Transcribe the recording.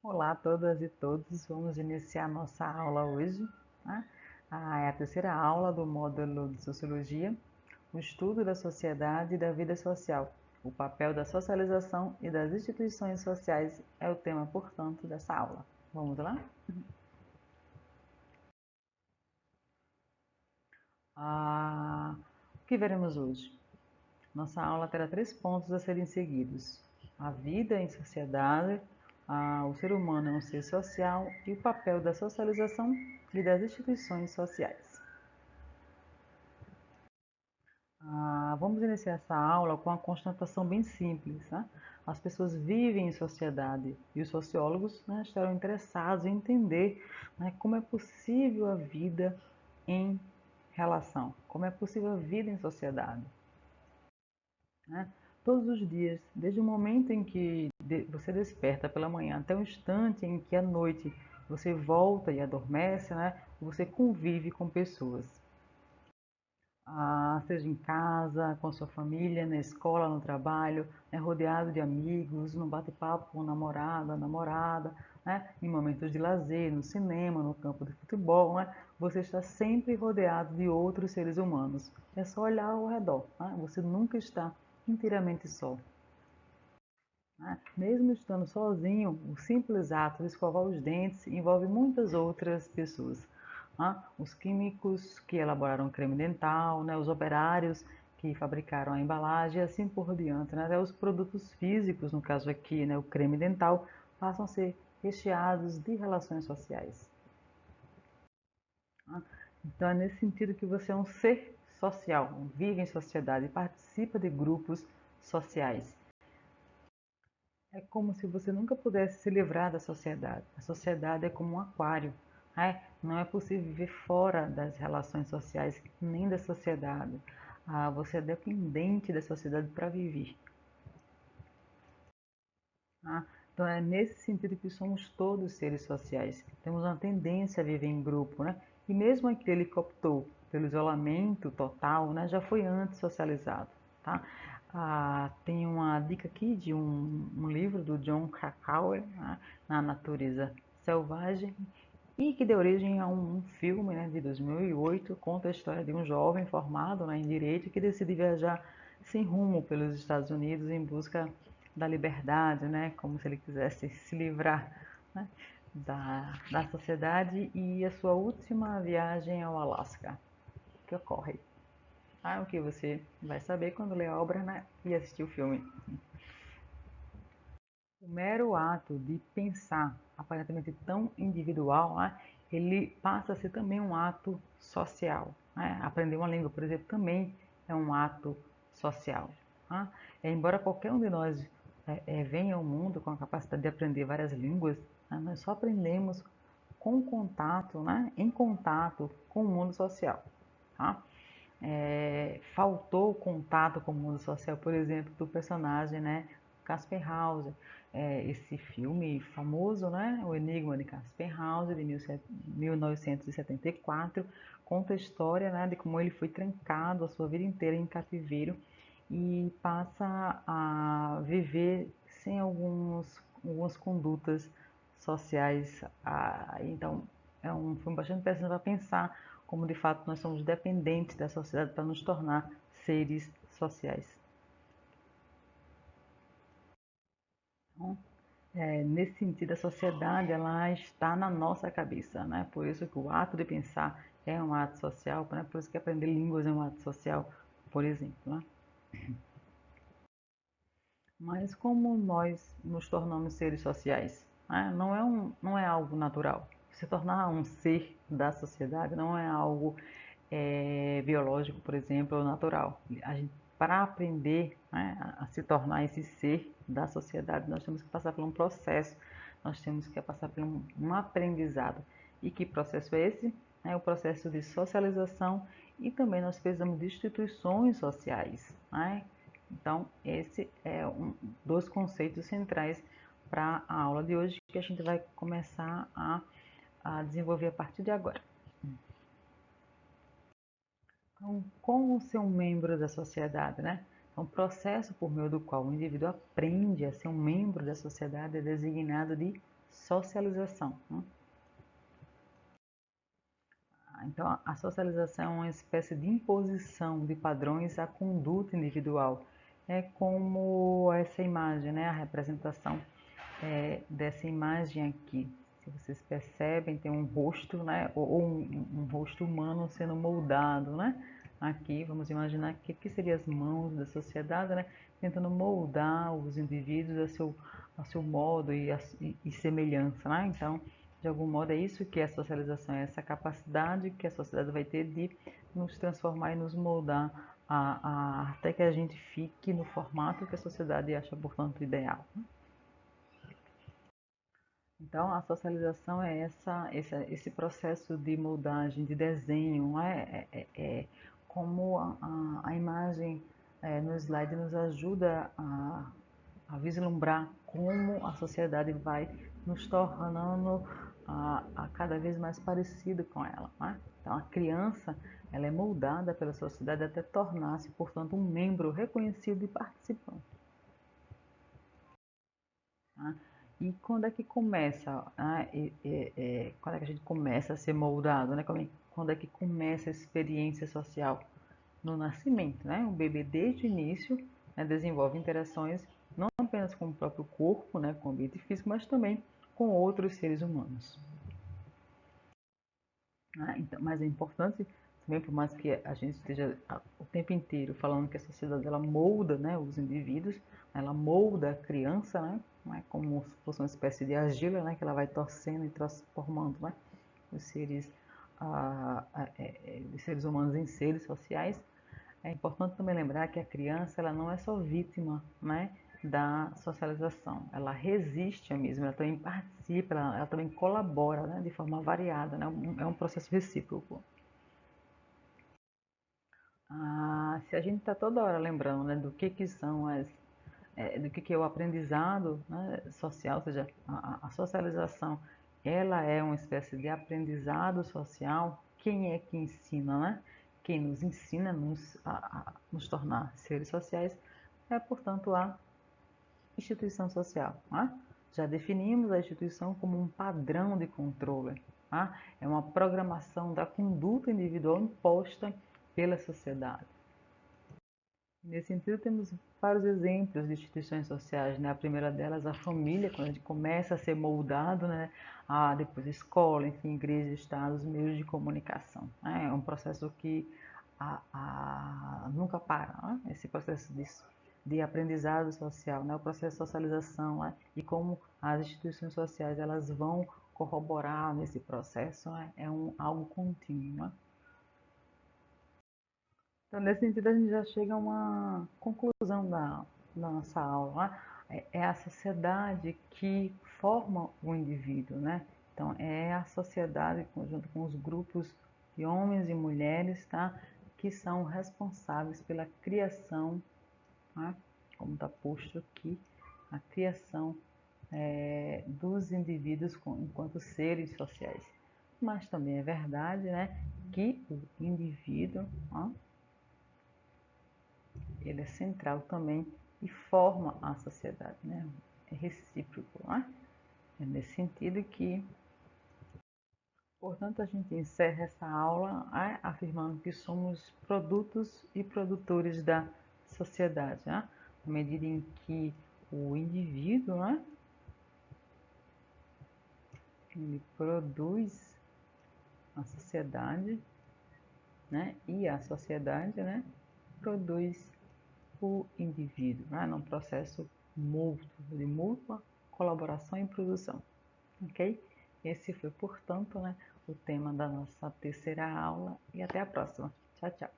Olá a todas e todos, vamos iniciar nossa aula hoje. Tá? É a terceira aula do módulo de Sociologia, o estudo da sociedade e da vida social. O papel da socialização e das instituições sociais é o tema, portanto, dessa aula. Vamos lá? O que veremos hoje? Nossa aula terá 3 pontos a serem seguidos: a vida em sociedade, o ser humano é um ser social e o papel da socialização e das instituições sociais. Vamos iniciar essa aula com uma constatação bem simples. Né? As pessoas vivem em sociedade e os sociólogos, né, estarão interessados em entender, né, como é possível a vida em relação, como é possível a vida em sociedade. Né? Todos os dias, desde o momento em que você desperta pela manhã até o instante em que à noite você volta e adormece, né? Você convive com pessoas. Seja em casa, com a sua família, na escola, no trabalho, né? Rodeado de amigos, no bate-papo com o namorado, a namorada, né? Em momentos de lazer, no cinema, no campo de futebol, né? Você está sempre rodeado de outros seres humanos. É só olhar ao redor, né? Você nunca está inteiramente só. Né? Mesmo estando sozinho, o simples ato de escovar os dentes envolve muitas outras pessoas. Né? Os químicos que elaboraram o creme dental, né? Os operários que fabricaram a embalagem e assim por diante. Né? Até os produtos físicos, no caso aqui, né? O creme dental, passam a ser recheados de relações sociais. Né? Então é nesse sentido que você é um ser social, vive em sociedade, participa de grupos sociais. É como se você nunca pudesse se livrar da sociedade. A sociedade é como um aquário. Não é possível viver fora das relações sociais, nem da sociedade. Você é dependente da sociedade para viver. Então é nesse sentido que somos todos seres sociais. Temos uma tendência a viver em grupo, né? E mesmo aquele que optou pelo isolamento total, né, já foi antes socializado, tá? Tem uma dica aqui de um livro do John Krakauer, né, Na Natureza Selvagem, e que deu origem a um filme, né, de 2008, conta a história de um jovem formado, né, em direito que decide viajar sem rumo pelos Estados Unidos em busca da liberdade, né, como se ele quisesse se livrar, né, da sociedade, e a sua última viagem ao Alasca que ocorre. O que você vai saber quando ler a obra, né, e assistir o filme. O mero ato de pensar, aparentemente tão individual, né, ele passa a ser também um ato social. Né? Aprender uma língua, por exemplo, também é um ato social. Né? Embora qualquer um de nós venha ao mundo com a capacidade de aprender várias línguas, né, nós só aprendemos com contato, né, em contato com o mundo social. Tá? Faltou o contato com o mundo social, por exemplo, do personagem, né, Casper House. Esse filme famoso, né, O Enigma de Casper House, de 1974, conta a história, né, de como ele foi trancado a sua vida inteira em cativeiro e passa a viver sem algumas condutas sociais. Então, é um filme bastante interessante para pensar como de fato nós somos dependentes da sociedade para nos tornar seres sociais. Então, nesse sentido, a sociedade ela está na nossa cabeça, né? Por isso que o ato de pensar é um ato social, né? Por isso que aprender línguas é um ato social, por exemplo. Né? Mas como nós nos tornamos seres sociais? Né? Não é algo natural. Se tornar um ser da sociedade não é algo biológico, por exemplo, ou natural. Para aprender, né, a se tornar esse ser da sociedade, nós temos que passar por um processo, nós temos que passar por um aprendizado. E que processo é esse? É o processo de socialização, e também nós precisamos de instituições sociais. Né? Então, esse é dos conceitos centrais para a aula de hoje, que a gente vai começar a desenvolver a partir de agora. Então, como ser um membro da sociedade, né? É um processo por meio do qual o indivíduo aprende a ser um membro da sociedade é designado de socialização, né? Então, a socialização é uma espécie de imposição de padrões à conduta individual. É como essa imagem, né? A representação dessa imagem aqui. Se vocês percebem, tem um rosto, né? Ou um rosto humano sendo moldado, né? Aqui, vamos imaginar que seriam as mãos da sociedade, né? Tentando moldar os indivíduos a seu modo e semelhança, né? Então, de algum modo, é isso que é a socialização, é essa capacidade que a sociedade vai ter de nos transformar e nos moldar até que a gente fique no formato que a sociedade acha, portanto, ideal. Então, a socialização é esse processo de moldagem, de desenho, como a imagem no slide nos ajuda a vislumbrar como a sociedade vai nos tornando a cada vez mais parecido com ela. Né? Então, a criança ela é moldada pela sociedade até tornar-se, portanto, um membro reconhecido e participante. Tá? E quando é que começa? Quando é que a gente começa a ser moldado? Né? Quando é que começa a experiência social? No nascimento, né? O bebê desde o início, né, desenvolve interações não apenas com o próprio corpo, né, com o ambiente físico, mas também com outros seres humanos. Então, mas é importante também, por mais que a gente esteja o tempo inteiro falando que a sociedade ela molda, né, os indivíduos, ela molda a criança, né, como se fosse uma espécie de argila, né, que ela vai torcendo e transformando, né, os seres, os seres humanos em seres sociais. É importante também lembrar que a criança ela não é só vítima, né, da socialização, ela resiste a mesma, ela também participa, ela também colabora, né, de forma variada, né, é um processo recíproco. Se a gente está toda hora lembrando, né, do que são do que é o aprendizado, né, social, ou seja, a socialização, ela é uma espécie de aprendizado social. Quem é que ensina, né? Quem nos ensina a nos tornar seres sociais é, portanto, a instituição social. Né? Já definimos a instituição como um padrão de controle. Né? É uma programação da conduta individual imposta pela sociedade. Nesse sentido, temos vários exemplos de instituições sociais, né? A primeira delas, a família, quando a gente começa a ser moldado, né? Depois a escola, enfim, igreja, estados, meios de comunicação. Né? É um processo que nunca para, né? Esse processo de aprendizado social, né? O processo de socialização, né? E como as instituições sociais elas vão corroborar nesse processo, né? Algo contínuo. Né? Então, nesse sentido, a gente já chega a uma conclusão da nossa aula. Né? É a sociedade que forma o indivíduo, né? Então, é a sociedade, junto com os grupos de homens e mulheres, tá? Que são responsáveis pela criação, né? Como está posto aqui, a criação dos indivíduos enquanto seres sociais. Mas também é verdade, né? Que o indivíduo, né? Ele é central também e forma a sociedade, né? É recíproco, né? É nesse sentido que, portanto, a gente encerra essa aula afirmando que somos produtos e produtores da sociedade, né? Na medida em que o indivíduo, né? Ele produz a sociedade, né? E a sociedade, né? Produz o indivíduo, né? Num processo mútuo, de mútua colaboração e produção, ok? Esse foi, portanto, né, o tema da nossa terceira aula e até a próxima. Tchau, tchau.